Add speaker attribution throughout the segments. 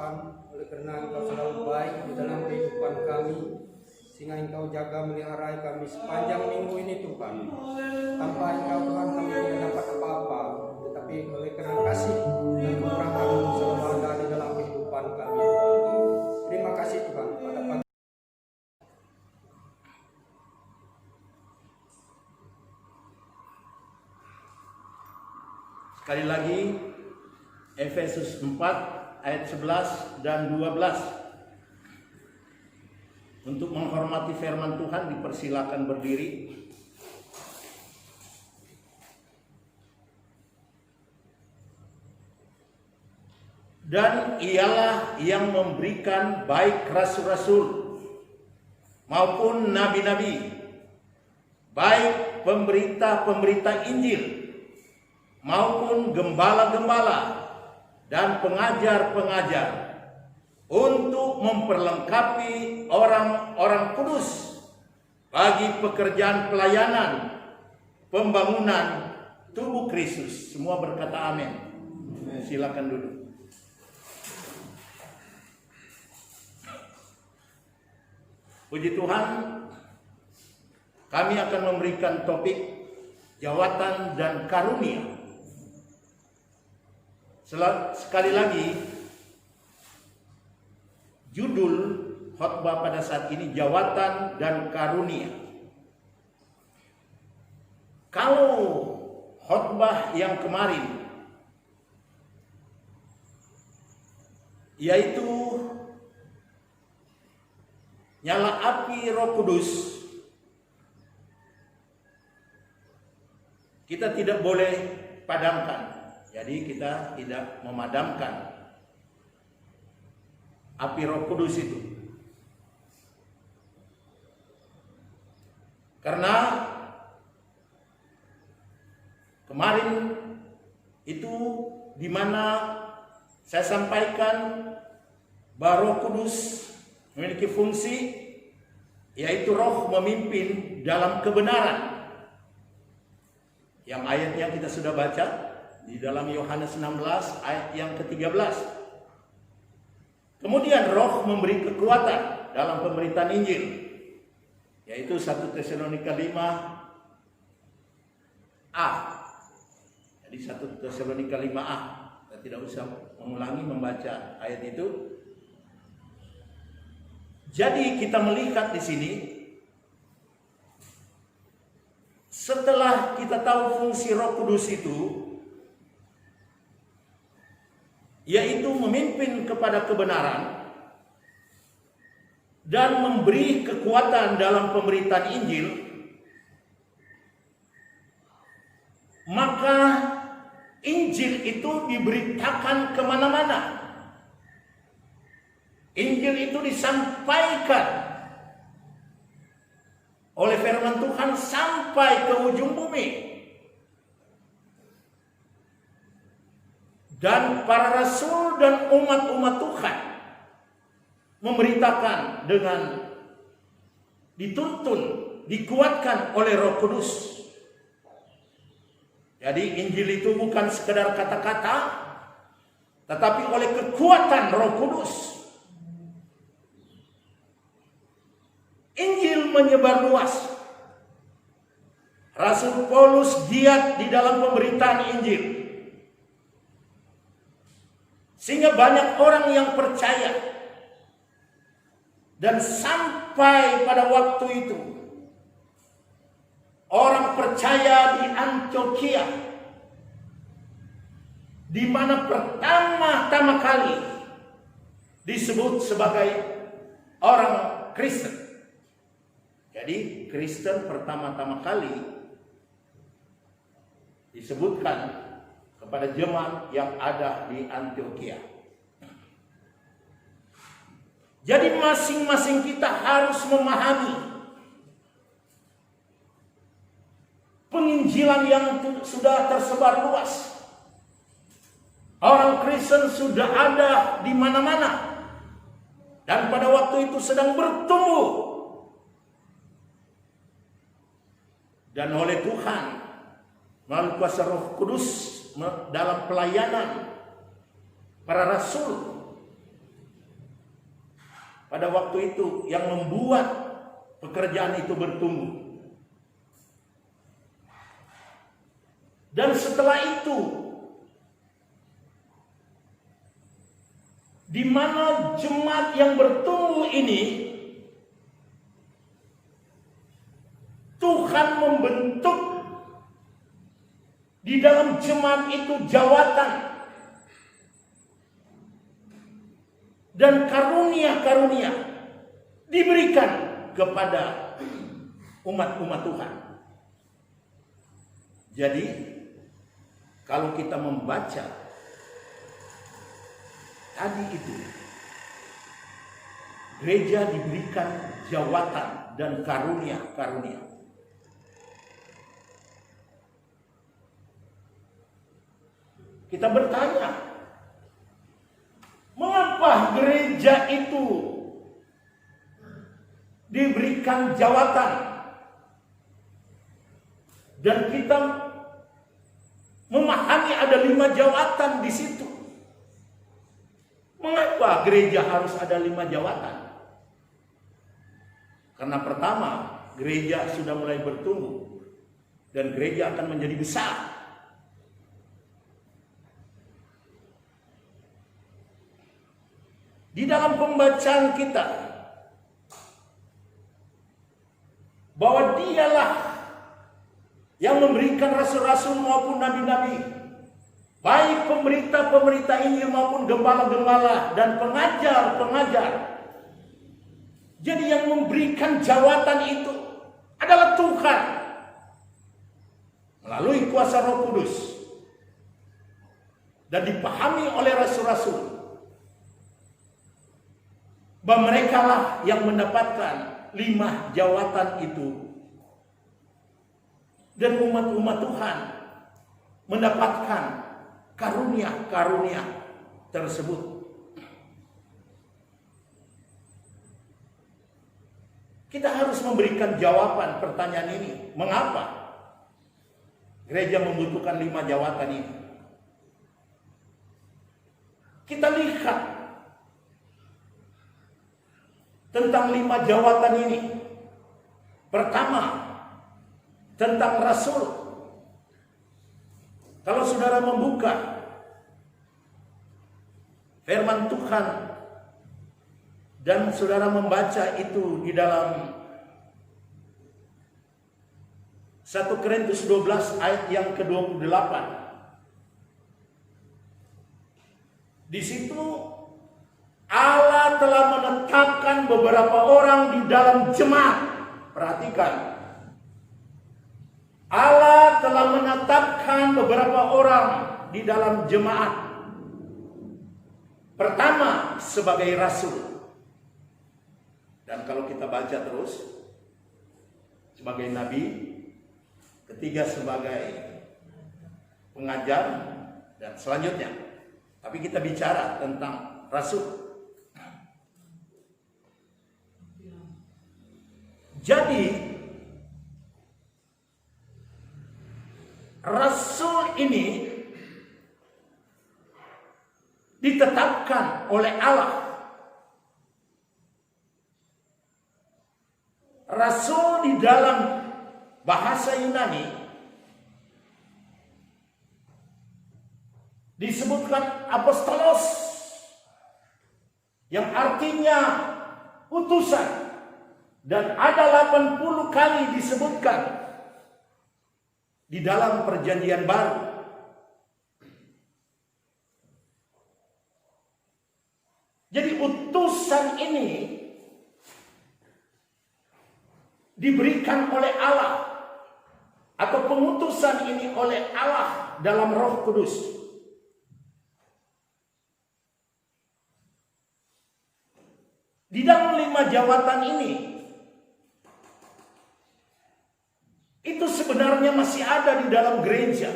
Speaker 1: Tuhan, oleh karena Engkau selalu baik di dalam kehidupan kami, sehingga Engkau jaga melihara kami sepanjang minggu ini Tuhan. Tanpa Engkau Tuhan kami tidak dapat apa-apa, tetapi oleh karena kasih dan kemurahan selalu ada di dalam kehidupan kami Tuhan. Terima kasih Tuhan pada pagi.
Speaker 2: Sekali lagi Efesus 4 ayat 11 dan 12. Untuk menghormati firman Tuhan dipersilakan berdiri. Dan ialah yang memberikan baik rasul-rasul maupun nabi-nabi, baik pemberita-pemberita Injil maupun gembala-gembala dan pengajar-pengajar, untuk memperlengkapi orang-orang kudus bagi pekerjaan pelayanan pembangunan tubuh Kristus. Semua berkata amin. Silakan duduk. Puji Tuhan, kami akan memberikan topik jawatan dan karunia. Sekali lagi, judul khotbah pada saat ini jawatan dan karunia. Kalau khotbah yang kemarin, yaitu nyala api Roh Kudus, kita tidak boleh padamkan. Jadi kita tidak memadamkan api Roh Kudus itu. Karena kemarin itu di mana saya sampaikan bahwa Roh Kudus memiliki fungsi, yaitu roh memimpin dalam kebenaran. Yang ayatnya kita sudah baca di dalam Yohanes 16 ayat yang ke-13. Kemudian roh memberi kekuatan dalam pemberitaan Injil, yaitu 1 Tesalonika 5a. Jadi 1 Tesalonika 5a. Kita tidak usah mengulangi membaca ayat itu. Jadi kita melihat di sini, setelah kita tahu fungsi Roh Kudus itu, yaitu memimpin kepada kebenaran dan memberi kekuatan dalam pemberitaan Injil, maka Injil itu diberitakan kemana-mana. Injil itu disampaikan oleh firman Tuhan sampai ke ujung bumi. Dan para rasul dan umat-umat Tuhan memberitakan dengan dituntun, dikuatkan oleh Roh Kudus. Jadi Injil itu bukan sekedar kata-kata, tetapi oleh kekuatan Roh Kudus. Injil menyebar luas. Rasul Paulus giat di dalam pemberitaan Injil, sehingga banyak orang yang percaya. Dan sampai pada waktu itu, orang percaya di Antioquia, di mana pertama-tama kali disebut sebagai orang Kristen. Jadi Kristen pertama-tama kali disebutkan kepada jemaat yang ada di Antioquia. Jadi masing-masing kita harus memahami penginjilan yang sudah tersebar luas. Orang Kristen sudah ada di mana-mana. Dan pada waktu itu sedang bertumbuh. Dan oleh Tuhan, melalui kuasa Roh Kudus dalam pelayanan para rasul, pada waktu itu yang membuat pekerjaan itu bertumbuh. Dan setelah itu, di mana jemaat yang bertumbuh ini, Tuhan membentuk di dalam jemaat itu jawatan dan karunia-karunia diberikan kepada umat-umat Tuhan. Jadi, kalau kita membaca tadi itu, gereja diberikan jawatan dan karunia-karunia. Kita bertanya, mengapa gereja itu diberikan jawatan? Dan kita memahami ada 5 jawatan di situ. Mengapa gereja harus ada 5 jawatan? Karena pertama, gereja sudah mulai bertumbuh dan gereja akan menjadi besar. Di dalam pembacaan kita, bahwa dialah yang memberikan rasul-rasul maupun nabi-nabi, baik pemerintah-pemerintah Injil maupun gembala-gembala dan pengajar-pengajar. Jadi yang memberikan jawatan itu adalah Tuhan melalui kuasa Roh Kudus dan dipahami oleh rasul-rasul bahwa mereka lah yang mendapatkan 5 jawatan itu. Dan umat-umat Tuhan mendapatkan karunia-karunia tersebut. Kita harus memberikan jawaban pertanyaan ini. Mengapa gereja membutuhkan 5 jawatan ini? Kita lihat tentang 5 jawatan ini. Pertama, tentang rasul. Kalau saudara membuka firman Tuhan dan saudara membaca itu di dalam 1 Korintus 12 ayat yang ke-28. Di situ Allah telah menetapkan beberapa orang di dalam jemaat. Perhatikan. Allah telah menetapkan beberapa orang di dalam jemaat. Pertama, sebagai rasul. Dan kalau kita baca terus, sebagai nabi. Ketiga, sebagai pengajar. Dan selanjutnya. Tapi kita bicara tentang rasul. Jadi, rasul ini ditetapkan oleh Allah. Rasul di dalam bahasa Yunani disebutkan apostolos, yang artinya utusan, dan ada 80 kali disebutkan di dalam perjanjian baru. Jadi utusan ini diberikan oleh Allah, atau pengutusan ini oleh Allah dalam Roh Kudus. Di dalam 5 jawatan ini, itu sebenarnya masih ada di dalam gereja.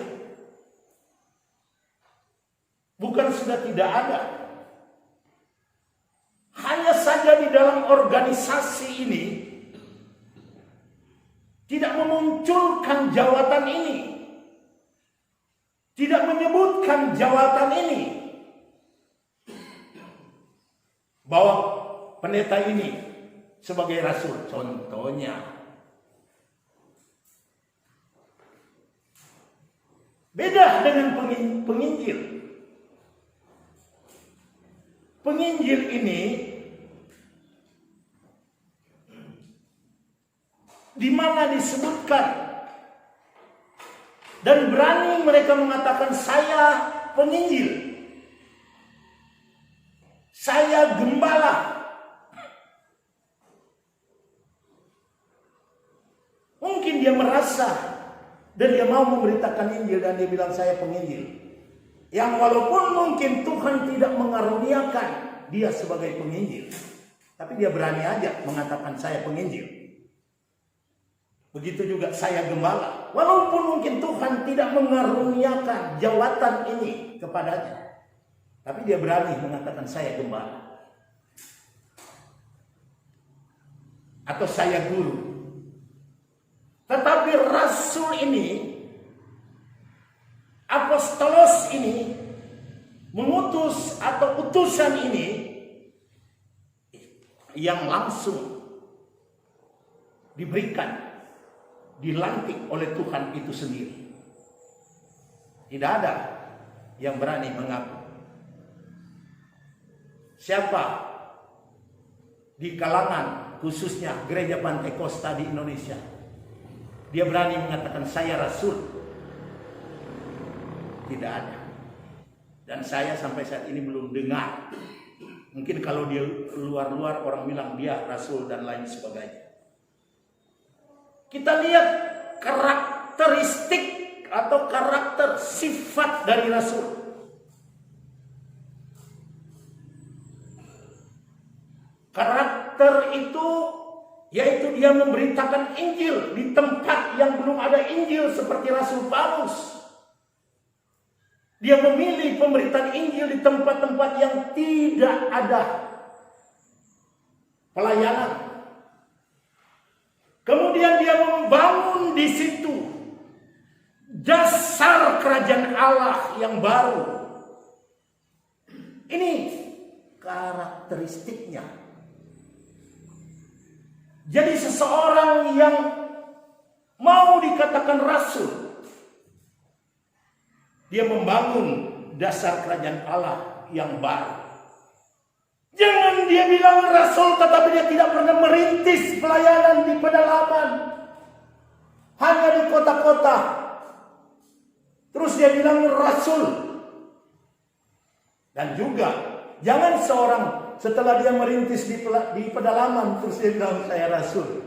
Speaker 2: Bukan sudah tidak ada. Hanya saja di dalam organisasi ini tidak memunculkan jawatan ini. Tidak menyebutkan jawatan ini. Bahwa pendeta ini sebagai rasul? Contohnya, beda dengan penginjil. Penginjil ini di mana disebutkan dan berani mereka mengatakan, saya penginjil, saya gembala. Mungkin dia merasa dan dia mau memberitakan Injil dan dia bilang saya penginjil. Yang walaupun mungkin Tuhan tidak mengaruniakan dia sebagai penginjil, tapi dia berani aja mengatakan saya penginjil. Begitu juga saya gembala. Walaupun mungkin Tuhan tidak mengaruniakan jawatan ini kepadanya, tapi dia berani mengatakan saya gembala. Atau saya guru. Tetapi rasul ini, apostolos ini, mengutus atau utusan ini yang langsung diberikan, dilantik oleh Tuhan itu sendiri. Tidak ada yang berani mengaku. Siapa di kalangan khususnya gereja Pantai Kosta di Indonesia, dia berani mengatakan saya rasul? Tidak ada. Dan saya sampai saat ini belum dengar. Mungkin kalau dia luar-luar orang bilang dia rasul dan lain sebagainya. Kita lihat karakteristik atau karakter sifat dari rasul. Karakter itu yaitu dia memberitakan Injil di tempat yang belum ada Injil seperti Rasul Paulus. Dia memilih pemberitaan Injil di tempat-tempat yang tidak ada pelayanan. Kemudian dia membangun di situ dasar kerajaan Allah yang baru. Ini karakteristiknya. Jadi seseorang yang mau dikatakan rasul, dia membangun dasar kerajaan Allah yang baru. Jangan dia bilang rasul tetapi dia tidak pernah merintis pelayanan di pedalaman, hanya di kota-kota. Terus dia bilang rasul. Dan juga jangan seorang setelah dia merintis di pedalaman terus dia bilang saya rasul.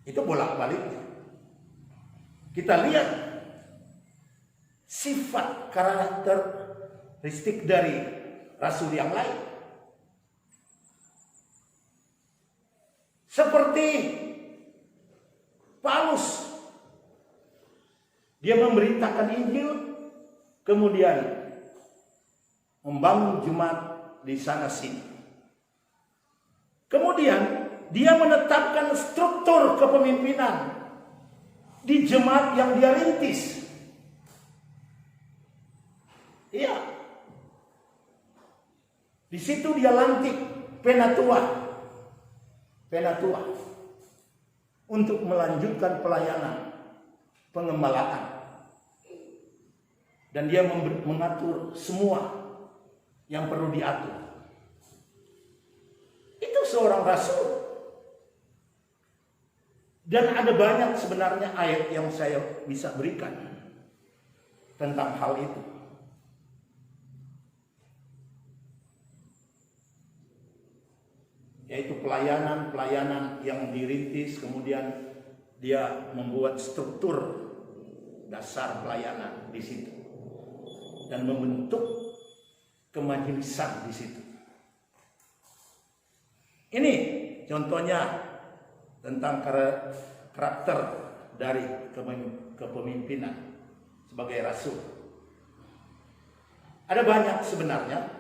Speaker 2: Itu bolak-baliknya. Kita lihat sifat karakteristik dari rasul yang lain. Seperti Paulus. Dia memberitakan Injil, kemudian membangun jemaat di sana sini. Kemudian dia menetapkan struktur kepemimpinan di jemaat yang dia rintis. Iya. Di situ dia lantik penatua untuk melanjutkan pelayanan pengembalaan. Dan dia mengatur semua yang perlu diatur. Itu seorang rasul. Dan ada banyak sebenarnya ayat yang saya bisa berikan tentang hal itu. Yaitu pelayanan yang dirintis, kemudian dia membuat struktur dasar pelayanan di situ dan membentuk kemajelisan di situ. Ini contohnya tentang karakter dari kepemimpinan sebagai rasul. Ada banyak sebenarnya.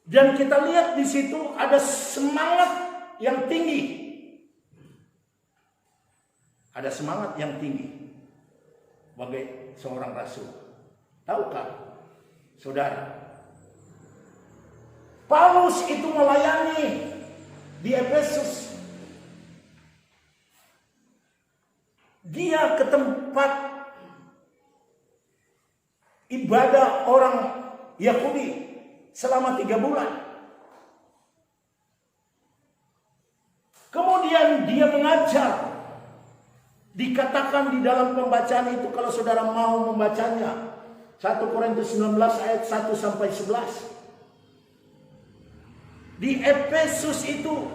Speaker 2: Dan kita lihat di situ ada semangat yang tinggi. Ada semangat yang tinggi sebagai seorang rasul. Tahukah saudara, Paulus itu melayani di Efesus. Dia ke tempat ibadah orang Yahudi selama 3 bulan. Kemudian dia mengajar. Dikatakan di dalam pembacaan itu, kalau saudara mau membacanya, 1 Korintus 19 ayat 1 sampai 11. Di Efesus itu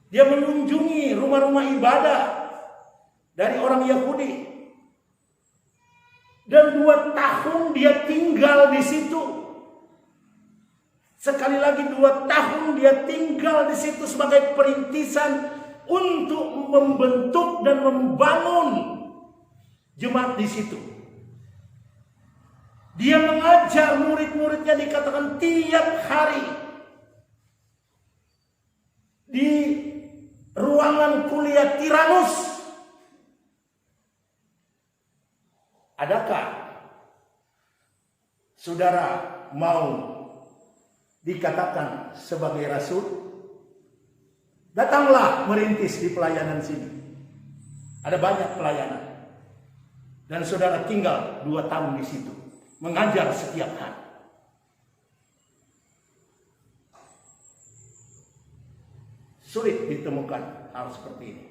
Speaker 2: dia mengunjungi rumah-rumah ibadah dari orang Yahudi. Dan 2 tahun dia tinggal di situ. Sekali lagi 2 tahun dia tinggal di situ sebagai perintisan untuk membentuk dan membangun jemaat di situ. Dia mengajar murid-muridnya, dikatakan tiap hari di ruangan kuliah Tiranus. Adakah saudara mau dikatakan sebagai rasul? Datanglah merintis di pelayanan sini. Ada banyak pelayanan. Dan saudara tinggal 2 tahun di situ. Mengajar setiap hari. Sulit ditemukan hal seperti ini.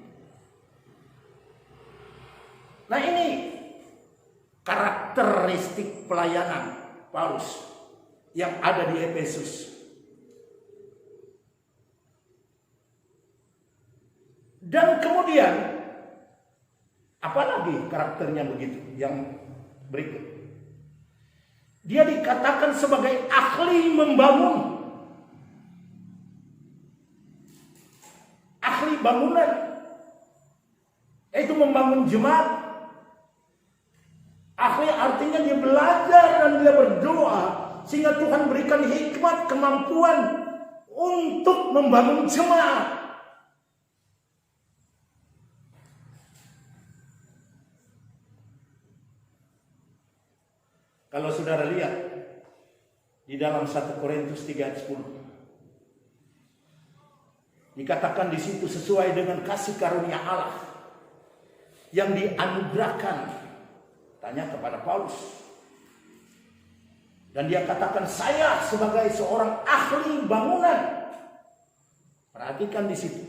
Speaker 2: Nah, ini karakteristik pelayanan Paulus yang ada di Efesus. Dan kemudian apalagi karakternya begitu yang berikut. Dia dikatakan sebagai ahli membangun. Ahli bangunan. Yaitu membangun jemaat. Ahli artinya dia belajar dan dia berdoa sehingga Tuhan berikan hikmat, kemampuan untuk membangun jemaat. Kalau saudara lihat di dalam 1 Korintus 3 ayat 10, dikatakan di situ sesuai dengan kasih karunia Allah yang dianugerahkan, tanya kepada Paulus. Dan dia katakan, saya sebagai seorang ahli bangunan. Perhatikan di situ.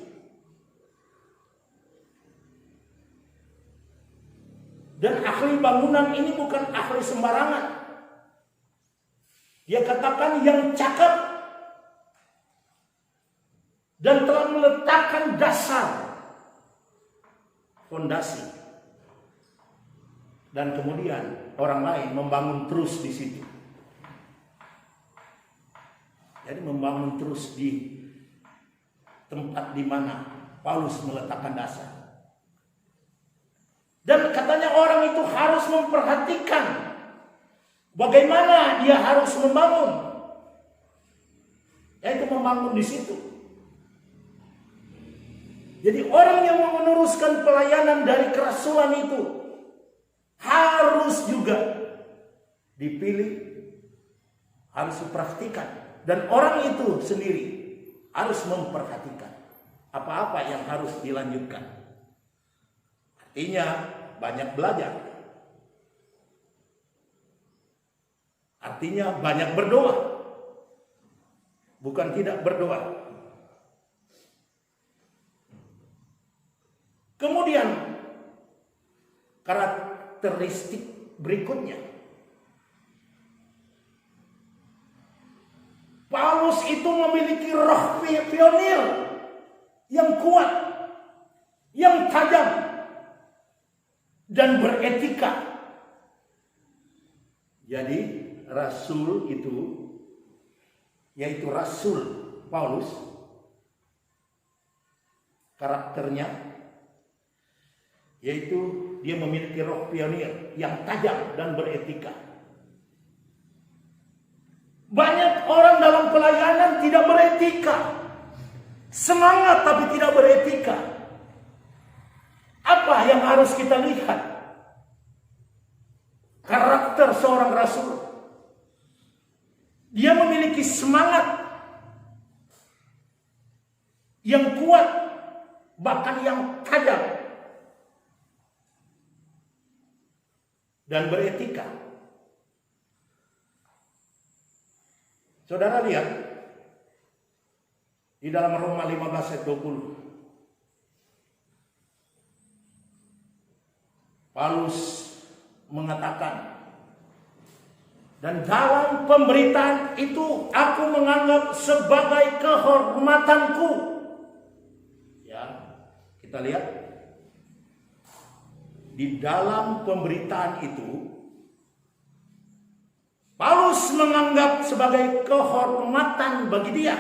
Speaker 2: Dan ahli bangunan ini bukan ahli sembarangan. Dia katakan yang cakap dan telah meletakkan dasar, fondasi. Dan kemudian orang lain membangun terus di situ. Jadi membangun terus di tempat di mana Paulus meletakkan dasar. Dan katanya orang itu harus memperhatikan bagaimana dia harus membangun. Yaitu membangun di situ. Jadi orang yang mau meneruskan pelayanan dari kerasulan itu harus juga dipilih, harus dipraktikan. Dan orang itu sendiri harus memperhatikan apa-apa yang harus dilanjutkan. Artinya banyak belajar. Artinya banyak berdoa. Bukan tidak berdoa. Kemudian karakteristik berikutnya. Paulus itu memiliki roh pionir yang kuat, yang tajam, dan beretika. Jadi rasul itu, yaitu rasul Paulus, karakternya yaitu dia memiliki roh pionir yang tajam dan beretika. Banyak orang dalam pelayanan tidak beretika, semangat tapi tidak beretika. Apa yang harus kita lihat? Karakter seorang rasul. Dia memiliki semangat yang kuat, bahkan yang tajam, dan beretika. Saudara lihat di dalam Roma 15 ayat 20. Paulus mengatakan, dan dalam pemberitaan itu aku menganggap sebagai kehormatanku. Ya, kita lihat di dalam pemberitaan itu Paulus menganggap sebagai kehormatan bagi dia.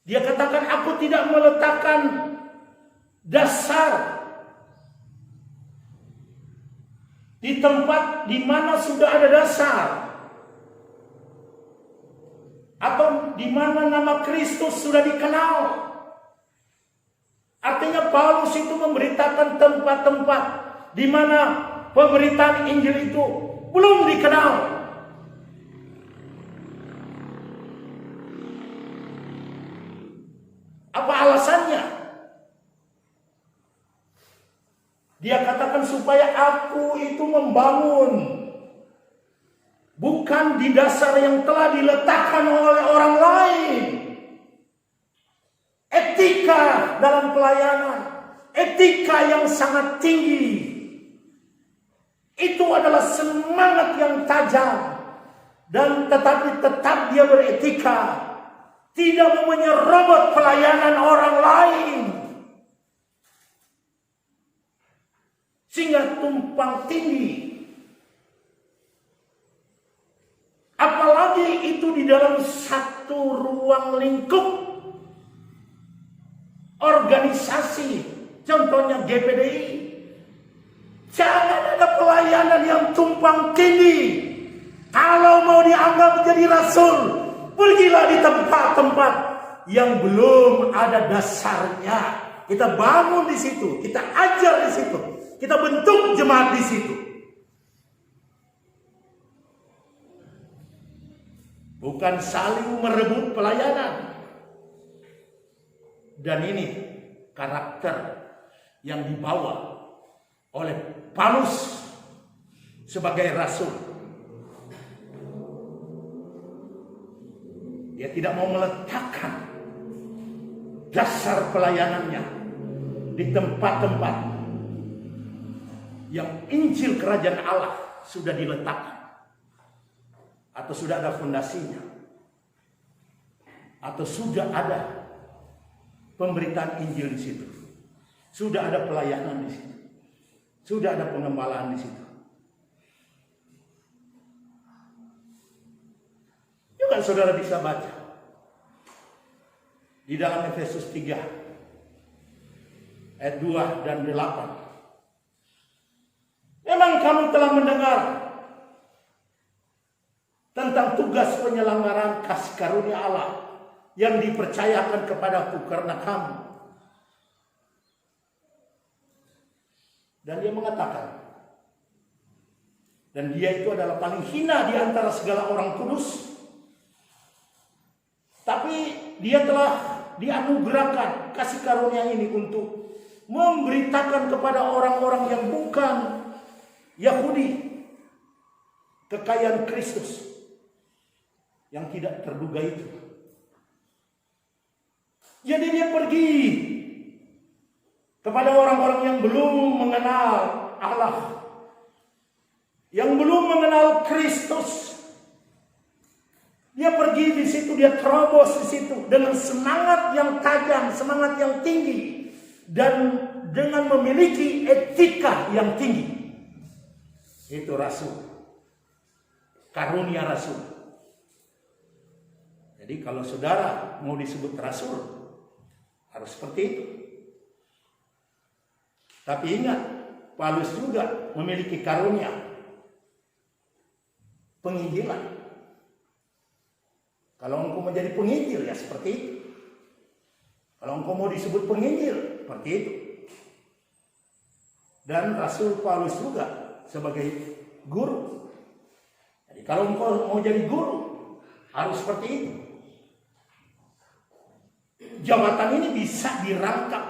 Speaker 2: Dia katakan, aku tidak meletakkan dasar di tempat di mana sudah ada dasar, atau di mana nama Kristus sudah dikenal. Artinya Paulus itu memberitakan tempat-tempat di mana pemberitaan Injil itu belum dikenal. Apa alasannya? Dia katakan supaya aku itu membangun bukan di dasar yang telah diletakkan oleh orang lain. Etika dalam pelayanan, etika yang sangat tinggi. Itu adalah semangat yang tajam, dan tetapi tetap dia beretika, tidak mau menyerobot pelayanan orang lain, sehingga tumpang tindih. Apalagi itu di dalam satu ruang lingkup organisasi, contohnya GPDI. Jangan ada pelayanan yang tumpang tindih. Kalau mau dianggap menjadi rasul, pergilah di tempat-tempat yang belum ada dasarnya. Kita bangun di situ, kita ajar di situ, kita bentuk jemaat di situ. Bukan saling merebut pelayanan. Dan ini karakter yang dibawa oleh Paulus sebagai rasul. Dia tidak mau meletakkan dasar pelayanannya di tempat-tempat yang Injil Kerajaan Allah sudah diletakkan, atau sudah ada fondasinya, atau sudah ada pemberitaan Injil di situ, sudah ada pelayanan di situ, sudah ada pengembalaan di situ. Juga saudara bisa baca di dalam Efesus 3 ayat 2 dan 8. Memang kamu telah mendengar tentang tugas penyelenggaraan kasih karunia Allah yang dipercayakan kepadaku karena kamu. Dan dia mengatakan, dan dia itu adalah paling hina di antara segala orang kudus, tapi dia telah dianugerahkan kasih karunia ini untuk memberitakan kepada orang-orang yang bukan Yahudi kekayaan Kristus yang tidak terduga itu. Jadi dia pergi kepada orang-orang yang belum mengenal Allah, yang belum mengenal Kristus. Dia pergi di situ, dia terobos di situ dengan semangat yang tajam, semangat yang tinggi, dan dengan memiliki etika yang tinggi. Itu rasul, karunia rasul. Jadi kalau saudara mau disebut rasul, harus seperti itu. Tapi ingat, Paulus juga memiliki karunia penginjilan. Kalau engkau menjadi penginjil, ya seperti itu. Kalau engkau mau disebut penginjil, seperti itu. Dan Rasul Paulus juga sebagai guru. Jadi kalau engkau mau jadi guru, harus seperti itu. Jabatan ini bisa dirangkap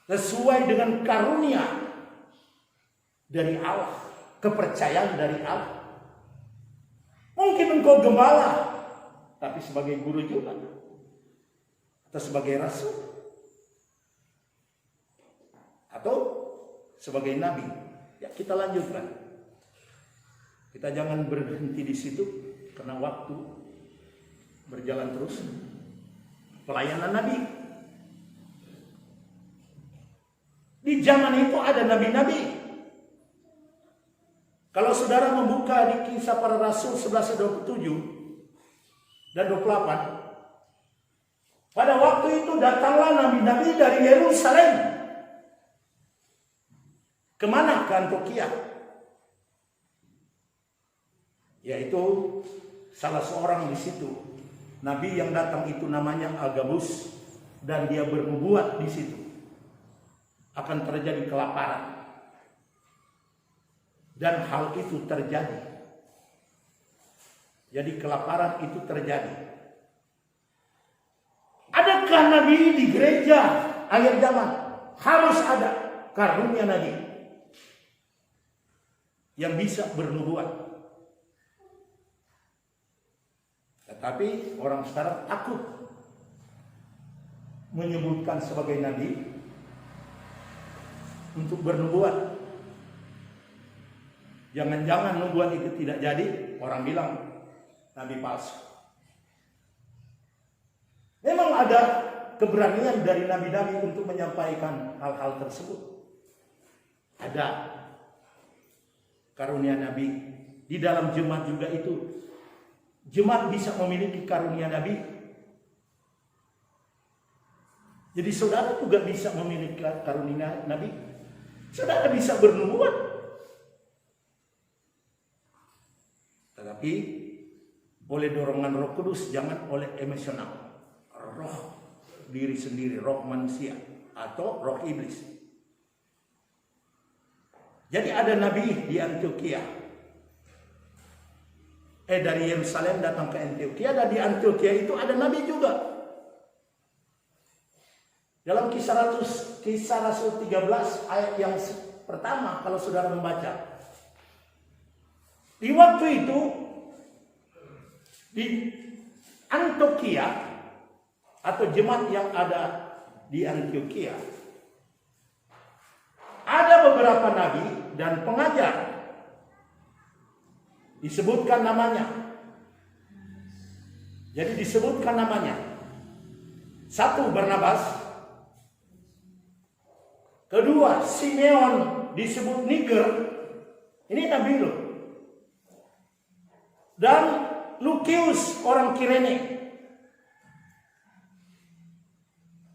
Speaker 2: sesuai dengan karunia dari Allah, kepercayaan dari Allah. Mungkin engkau gembala, tapi sebagai guru juga, atau sebagai rasul, atau sebagai nabi. Ya, kita lanjutkan. Kita jangan berhenti di situ karena waktu berjalan terus. Pelayanan nabi. Di zaman itu ada nabi-nabi. Kalau saudara membuka di Kisah Para Rasul 11:27 dan 28, pada waktu itu datanglah nabi-nabi dari Yerusalem. Kemana? Ke Antioquia. Yaitu salah seorang di situ. Nabi yang datang itu namanya Agabus, dan dia bernubuat di situ akan terjadi kelaparan. Dan hal itu terjadi. Jadi kelaparan itu terjadi. Adakah nabi di gereja akhir zaman? Harus ada karunia nabi yang bisa bernubuat. Tetapi orang sekarang takut menyebutkan sebagai nabi untuk bernubuat. Jangan-jangan nubuat itu tidak jadi, orang bilang nabi palsu. Memang ada keberanian dari nabi-nabi untuk menyampaikan hal-hal tersebut. Ada karunia nabi. Di dalam jemaat juga itu. Jemaat bisa memiliki karunia nabi. Jadi saudara juga bisa memiliki karunia nabi. Saudara bisa bernubuat. Tetapi oleh dorongan Roh Kudus, jangan oleh emosional. Roh diri sendiri, roh manusia atau roh iblis. Jadi ada nabi di Antioquia. Dari Yerusalem datang ke Antioquia, dan di Antioquia itu ada nabi juga. Dalam Kisah Rasul 13 ayat yang pertama, kalau saudara membaca, di waktu itu di Antioquia atau jemaat yang ada di Antioquia, ada beberapa nabi dan pengajar. Disebutkan namanya. Jadi disebutkan namanya. Satu, Barnabas. Kedua, Simeon, disebut Niger. Ini nabi loh. Dan Lukius, orang Kirene.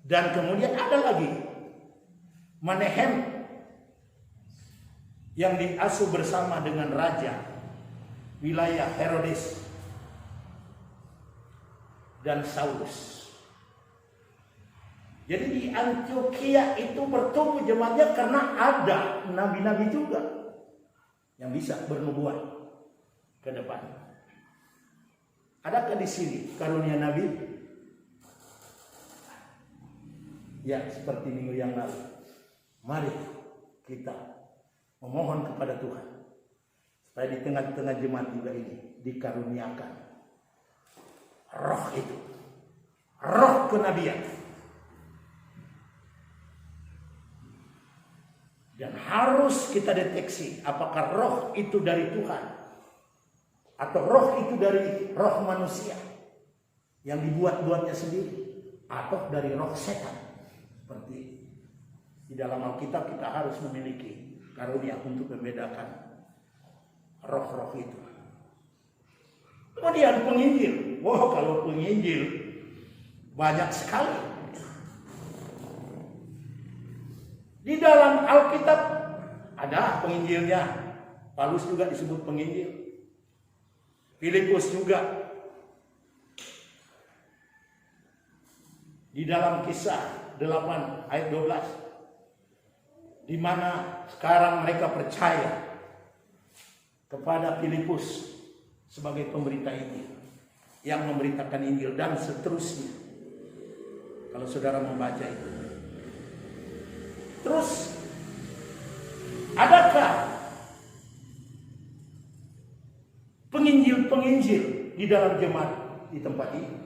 Speaker 2: Dan kemudian ada lagi Manehem, yang diasuh bersama dengan raja wilayah Herodes dan Saulus. Jadi di Antioquia itu bertumbuh jemaatnya karena ada nabi-nabi juga yang bisa bernubuat ke depan. Adakah di sini karunia nabi? Ya, seperti minggu yang lalu. Mari kita memohon kepada Tuhan supaya di tengah-tengah jemaat juga ini dikaruniakan roh itu, roh kenabian. Dan harus kita deteksi apakah roh itu dari Tuhan atau roh itu dari roh manusia yang dibuat-buatnya sendiri, atau dari roh setan. Seperti di dalam Alkitab kita harus memiliki karunia untuk membedakan roh-roh itu. Kemudian penginjil. Wow, kalau penginjil banyak sekali. Di dalam Alkitab ada penginjilnya. Paulus juga disebut penginjil. Filipus juga. Di dalam Kisah 8 ayat 12, di mana sekarang mereka percaya kepada Filipus sebagai pemberita Injil, yang memberitakan Injil dan seterusnya. Kalau saudara membaca itu. Terus, adakah penginjil-penginjil di dalam jemaat di tempat ini?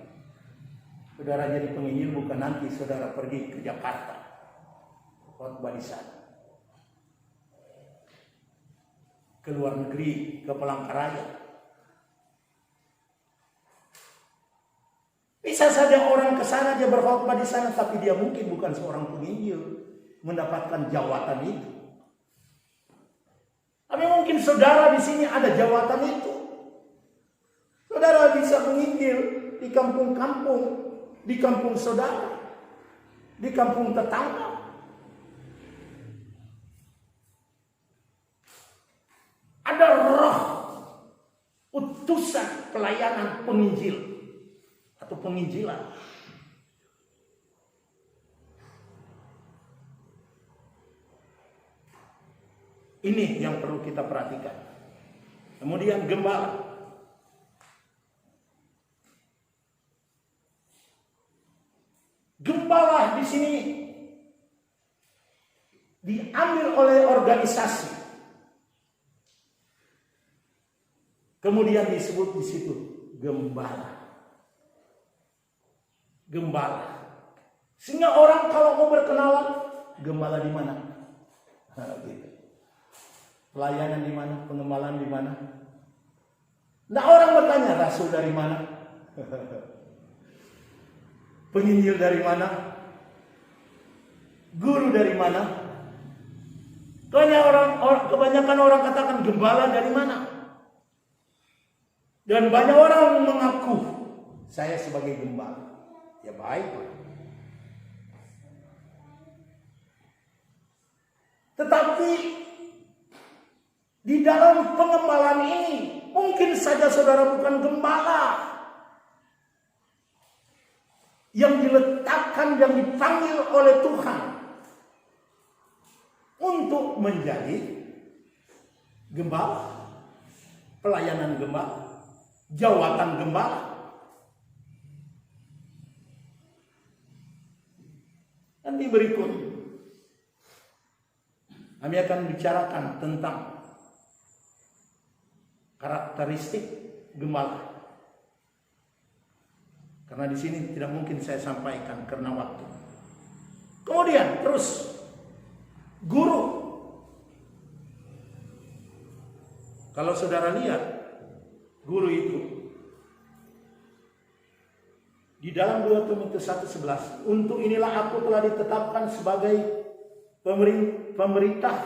Speaker 2: Saudara jadi penginjil bukan nanti saudara pergi ke Jakarta, khotbah di sana, ke luar negeri, ke Palangkaraya. Bisa saja orang ke sana, dia berkhotbah di sana, tapi dia mungkin bukan seorang penginjil, mendapatkan jawatan itu. Tapi mungkin saudara di sini ada jawatan itu. Saudara bisa menginjil di kampung-kampung, di kampung saudara, di kampung tetangga. Ada roh utusan pelayanan penginjil atau penginjilan. Ini yang perlu kita perhatikan. Kemudian gembala. Gembala di sini diambil oleh organisasi. Kemudian disebut di situ gembala. Gembala. Sehingga orang kalau mau berkenalan, gembala di mana? Gitu. Pelayanan di mana? Pengembalaan di mana? Nah, orang bertanya, rasul dari mana? Penginjil dari mana? Guru dari mana? Kebanyakan orang katakan gembala dari mana? Dan banyak orang mengaku saya sebagai gembala. Ya baik. Tetapi di dalam pengembalaan ini mungkin saja saudara bukan gembala yang diletakkan, yang dipanggil oleh Tuhan untuk menjadi gembala, pelayanan gembala, jawatan gembala. Nanti berikut kami akan bicarakan tentang karakteristik gembala. Karena di sini tidak mungkin saya sampaikan karena waktu. Kemudian terus guru. Kalau saudara lihat guru itu di dalam 2 Timotius 1:11, untuk inilah aku telah ditetapkan sebagai pemerintah,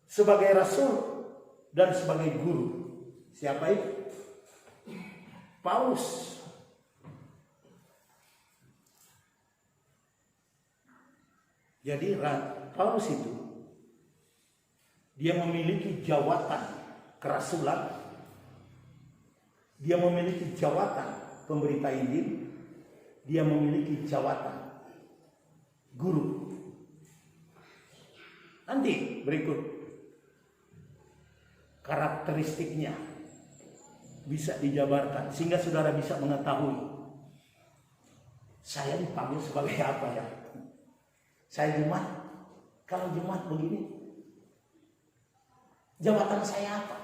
Speaker 2: sebagai rasul dan sebagai guru. Siapa itu? Paulus. Jadi Paulus itu dia memiliki jawatan kerasulan, dia memiliki jawatan pemberita Injil, dia memiliki jawatan guru. Nanti berikut karakteristiknya bisa dijabarkan sehingga saudara bisa mengetahui saya dipanggil sebagai apa ya. Saya jemaat, kalau jemaat begini, jabatan saya apa?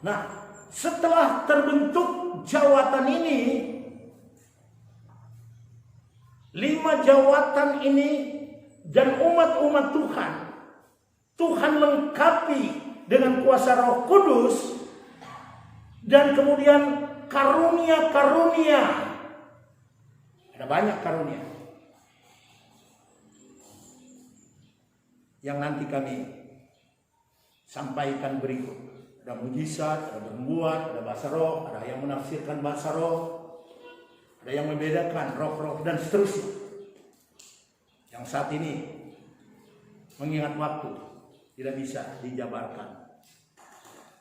Speaker 2: Nah, setelah terbentuk jawatan ini, 5 jawatan ini dan umat-umat Tuhan lengkapi dengan kuasa Roh Kudus. Dan kemudian karunia-karunia. Ada banyak karunia yang nanti kami sampaikan berikut. Ada mujizat, ada bernubuat, ada bahasa roh, ada yang menafsirkan bahasa roh, ada yang membedakan roh-roh dan seterusnya. Yang saat ini mengingat waktu tidak bisa dijabarkan.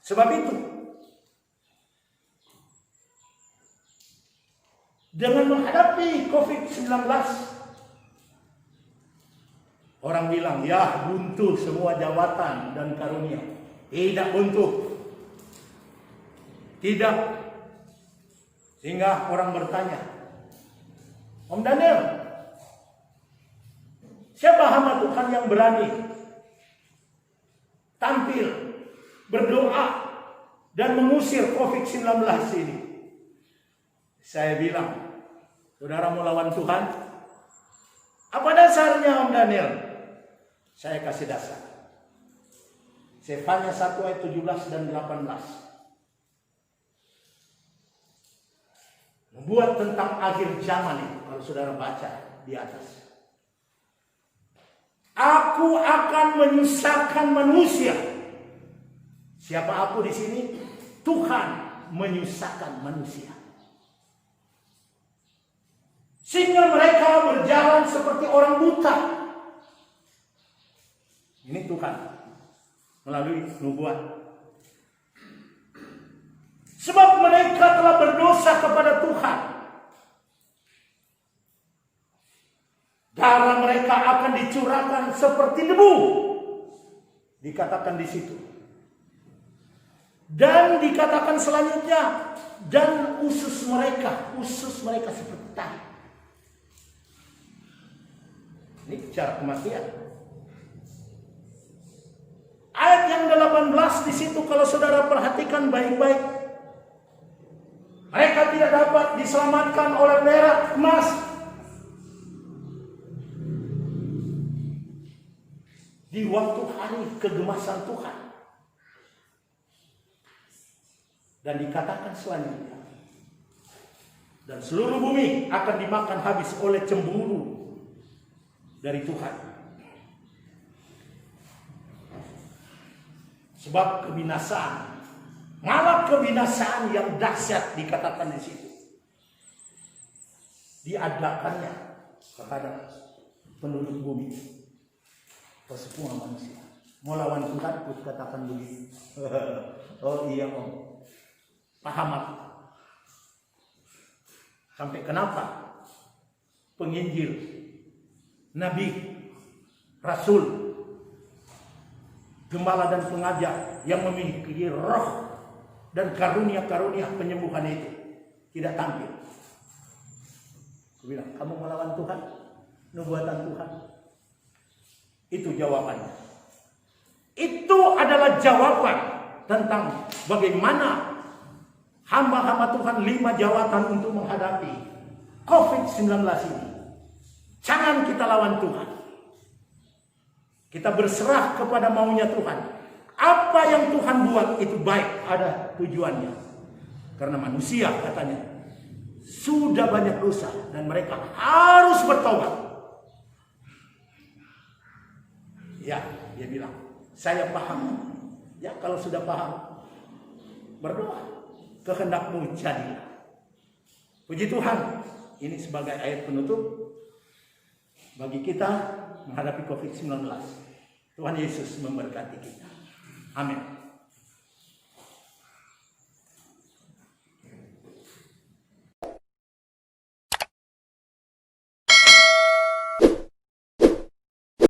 Speaker 2: Sebab itu dengan menghadapi COVID-19 Orang bilang, ya buntu semua jabatan dan karunia. Tidak buntu. Tidak. Sehingga orang bertanya, Om Daniel, siapa hamba Tuhan yang berani tampil, berdoa, dan mengusir COVID-19 ini? Saya bilang, saudara mau lawan Tuhan? Apa dasarnya Om Daniel? Saya kasih dasar. Sefanya 1 ayat 17 dan 18. Membuat tentang akhir zaman itu. Kalau saudara baca di atas. Aku akan menyusahkan manusia. Siapa aku di sini? Tuhan menyusahkan manusia. Sehingga mereka berjalan seperti orang buta. Ini Tuhan melalui nubuat. Sebab mereka telah berdosa kepada Tuhan. Darah mereka akan dicurahkan seperti debu. Dikatakan di situ. Dan dikatakan selanjutnya, dan usus mereka seperti tai. Ini cara kematian. Ayat yang 18 di situ kalau saudara perhatikan baik-baik, mereka tidak dapat diselamatkan oleh perak, emas. Di waktu hari kegemasan Tuhan. Dan dikatakan selanjutnya, dan seluruh bumi akan dimakan habis oleh cemburu dari Tuhan. Sebab kebinasaan, malah kebinasaan yang dahsyat dikatakan di situ, diadakannya kepada penduduk bumi, semua manusia. Mau lawan Tuhan, aku katakan begitu. Oh iya Om, paham aku. Sampai kenapa penginjil, nabi, rasul, gembala dan pengajar yang memiliki roh dan karunia-karunia penyembuhan itu tidak tampil? Aku bilang, kamu melawan Tuhan, nubuatan Tuhan. Itu jawabannya. Itu adalah jawaban tentang bagaimana hamba-hamba Tuhan 5 jawatan untuk menghadapi COVID-19 ini. Jangan kita lawan Tuhan. Kita berserah kepada maunya Tuhan. Apa yang Tuhan buat itu baik, ada tujuannya. Karena manusia katanya sudah banyak dosa dan mereka harus bertobat. Ya, dia bilang, saya paham. Ya, kalau sudah paham, berdoa. Kehendakmu jadilah. Puji Tuhan, ini sebagai ayat penutup bagi kita menghadapi COVID-19. Tuhan Yesus memberkati kita. Amin.